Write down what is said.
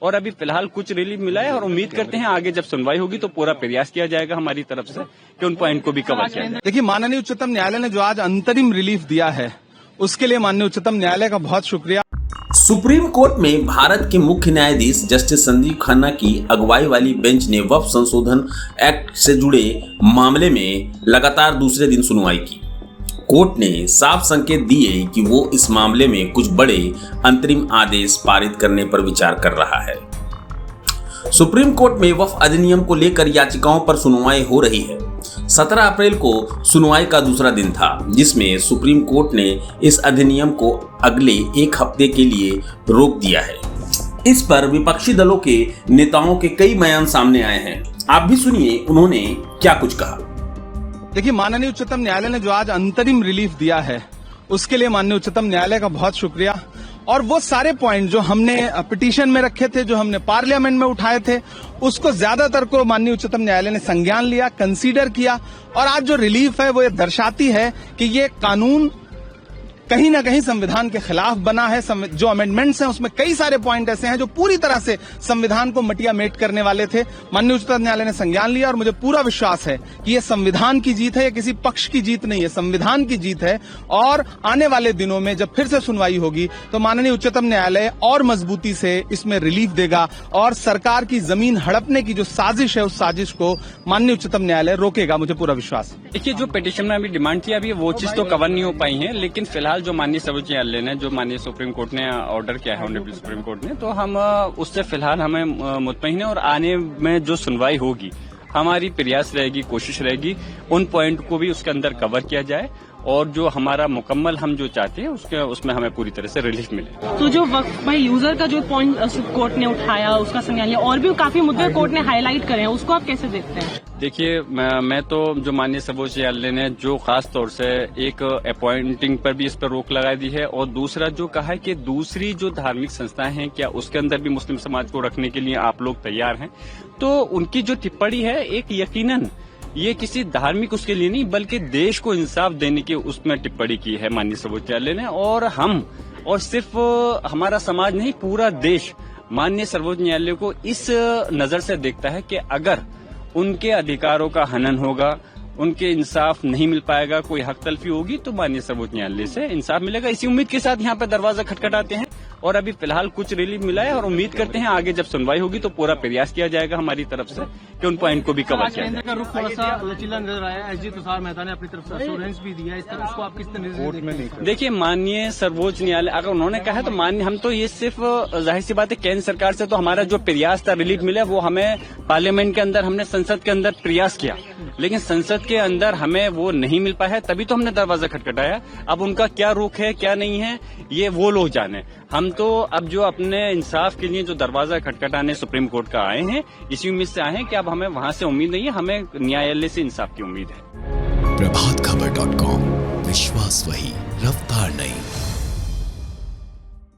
और अभी फिलहाल कुछ रिलीफ मिला है और उम्मीद करते हैं आगे जब सुनवाई होगी तो पूरा प्रयास किया जाएगा हमारी तरफ से कि उन पॉइंट को भी कवर किया जाए। देखिए, माननीय उच्चतम न्यायालय ने जो आज अंतरिम रिलीफ दिया है उसके लिए माननीय उच्चतम न्यायालय का बहुत शुक्रिया। सुप्रीम कोर्ट में भारत के मुख्य न्यायाधीश जस्टिस संजीव खन्ना की अगुवाई वाली बेंच ने वक्फ संशोधन एक्ट से जुड़े मामले में लगातार दूसरे दिन सुनवाई की। कोर्ट ने साफ संकेत दिए कि वो इस मामले में कुछ बड़े अंतरिम आदेश पारित करने पर विचार कर रहा है। सुप्रीम कोर्ट में वक्फ अधिनियम को लेकर याचिकाओं पर सुनवाई हो रही है। 17 अप्रैल को सुनवाई का दूसरा दिन था, जिसमें सुप्रीम कोर्ट ने इस अधिनियम को अगले एक हफ्ते के लिए रोक दिया है। इस पर विपक्षी दलों के नेताओं के कई बयान सामने आए हैं। आप भी सुनिए उन्होंने क्या कुछ कहा। देखिए, माननीय उच्चतम न्यायालय ने जो आज अंतरिम रिलीफ दिया है उसके लिए माननीय उच्चतम न्यायालय का बहुत शुक्रिया। और वो सारे पॉइंट जो हमने पिटीशन में रखे थे, जो हमने पार्लियामेंट में उठाए थे, उसको ज्यादातर को माननीय उच्चतम न्यायालय ने संज्ञान लिया, कंसीडर किया। और आज जो रिलीफ है वो ये दर्शाती है कि ये कानून कहीं ना कहीं संविधान के खिलाफ बना है। जो अमेंडमेंट्स हैं उसमें कई सारे पॉइंट ऐसे हैं जो पूरी तरह से संविधान को मटिया मेट करने वाले थे। माननीय उच्चतम न्यायालय ने संज्ञान लिया और मुझे पूरा विश्वास है कि ये संविधान की जीत है, ये किसी पक्ष की जीत नहीं है, संविधान की जीत है। और आने वाले दिनों में जब फिर से सुनवाई होगी तो माननीय उच्चतम न्यायालय और मजबूती से इसमें रिलीफ देगा और सरकार की जमीन हड़पने की जो साजिश है उस साजिश को माननीय उच्चतम न्यायालय रोकेगा, मुझे पूरा विश्वास है। देखिए, जो पिटीशन में अभी डिमांड थी अभी वो चीज तो कवर नहीं हो पाई है, लेकिन फिलहाल जो माननीय सर्वोच्च न्यायालय ने, जो माननीय सुप्रीम कोर्ट ने ऑर्डर किया है, ऑनरेबल सुप्रीम कोर्ट ने, तो हम उससे फिलहाल हमें मुतमईन है। और आने में जो सुनवाई होगी हमारी प्रयास रहेगी, कोशिश रहेगी उन पॉइंट को भी उसके अंदर कवर किया जाए और जो हमारा मुकम्मल हम जो चाहते हैं उसमें हमें पूरी तरह से रिलीफ मिले। तो जो वक्फ भाई यूजर का जो पॉइंट कोर्ट ने उठाया उसका संज्ञान लिया, और भी काफी मुद्दे कोर्ट ने हाईलाइट करे हैं, उसको आप कैसे देखते हैं? देखिए, मैं तो जो माननीय सर्वोच्च न्यायालय ने जो खास तौर से एक अपॉइंटिंग पर भी इस पर रोक लगा दी है और दूसरा जो कहा है कि दूसरी जो धार्मिक संस्थाएं हैं क्या उसके अंदर भी मुस्लिम समाज को रखने के लिए आप लोग तैयार हैं, तो उनकी जो टिप्पणी है एक यकीनन ये किसी धार्मिक उसके लिए नहीं बल्कि देश को इंसाफ देने की उसमें टिप्पणी की है माननीय सर्वोच्च न्यायालय ने। और हम और सिर्फ हमारा समाज नहीं, पूरा देश माननीय सर्वोच्च न्यायालय को इस नजर से देखता है कि अगर उनके अधिकारों का हनन होगा, उनके इंसाफ नहीं मिल पाएगा, कोई हक तलफी होगी तो माननीय सर्वोच्च न्यायालय से इंसाफ मिलेगा। इसी उम्मीद के साथ यहाँ पे दरवाजा खटखटाते हैं और अभी फिलहाल कुछ रिलीफ मिला है और उम्मीद करते हैं आगे जब सुनवाई होगी तो पूरा प्रयास किया जाएगा हमारी तरफ से कि उन पॉइंट को भी कवर किया जाए। का रुख थोड़ा सा लचीला नजर आया, एसजी तुषार मेहता ने अपनी तरफ से एश्योरेंस भी दिया, इस तरह उसको आप किस तरह से देखते हैं? देखिए, माननीय सर्वोच्च न्यायालय अगर उन्होंने कहा है तो माननीय, हम तो ये सिर्फ जाहिर सी बात है केंद्र सरकार से तो हमारा जो प्रयास था रिलीफ मिला वो हमें पार्लियामेंट के अंदर, हमने संसद के अंदर प्रयास किया, लेकिन संसद के अंदर हमें वो नहीं मिल पाया है, तभी तो हमने दरवाजा खटखटाया। अब उनका क्या रुख है क्या नहीं है ये वो लोग जाने। हम तो अब जो अपने इंसाफ के लिए जो दरवाजा खटखटाने सुप्रीम कोर्ट का आए हैं, इसी उम्मीद से आए हैं कि अब हमें वहां से उम्मीद नहीं है, हमें न्यायालय से इंसाफ की उम्मीद है। प्रभातखबर.com, विश्वास वही, रफ्तार नहीं।